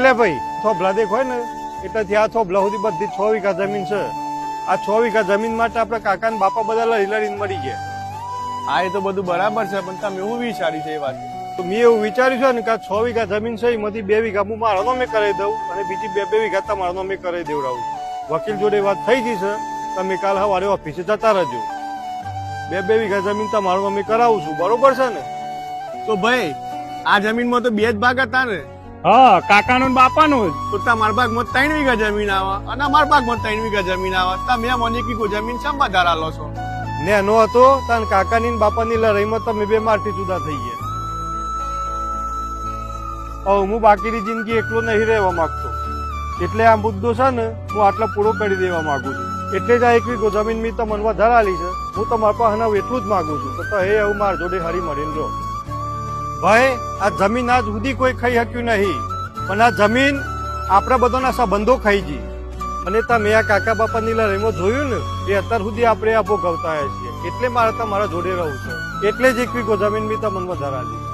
લે ભાઈ થોભલા દેખ હોય ને એટલે આ થોભલા સુધી બધી 6 વીઘા જમીન છે. આ 6 વીઘા જમીન માટે આપણા કાકા ને બાપા બધા લડીને મરી ગયા. હા એ તો બધું બરાબર છે, પણ તમે એવું વિચાર્યું છે એ વાત? તો મેં એવું વિચાર્યું છે ને કે આ 6 વીઘા જમીન છે એમાંથી 2 વીઘા હું મારો નામે કરાવી દઉં અને બીજી 2 વીઘા તમારા નામે કરાવી દેવડાવું. વકીલ જોડે વાત થઈ ગઈ છે, તમે કાલ સવારે ઓફિસે જતા રહેજો. 2 વીઘા જમીન તમારા નામે કરાવું છું, બરોબર છે ને? તો ભાઈ આ જમીનમાં તો 2 જ ભાગ હતા ને? હા, કાકાનો ને બાપાનો જ. તો તમારા ભાગમાં 3 વીઘા જમીન આવે અને અમારા ભાગમાં 3 વીઘા જમીન આવે. તમે મને કીધું જમીન શા વધારા લો છો? ને નો હતો તાન કાકાની ને બાપાની લડાઈમાં તમે 2 મારથી જુદા થઈ ગયા. હવે હું બાકીની જિંદગી એકલો નહીં રહેવા માંગતો, એટલે આ મુદ્દો છે ને હું આટલા પૂરો કરી દેવા માંગુ છું. એટલે જ આ 1 વીઘો જમીન મેં તમને વધારે આલી છે. હું તમારા પાસે હવે એટલું જ માંગુ છું તો એ એવું મારા જોડે હરી મળીને રહો. ભાઈ આ જમીન આજ સુધી કોઈ ખાઈ શક્યું નહીં, પણ આ જમીન આપણા બધાના સંબંધો ખાઈ ગઈ. અને તમે આ કાકા બાપાની લડાઈમાં જોયું ને એ અત્યાર સુધી આપણે આ ભોગવતા આવ્યા છીએ. એટલે મારે તમારા જોડે રહું છે, એટલે જ 1 વીઘો જમીન મેં તમને વધારે આલી.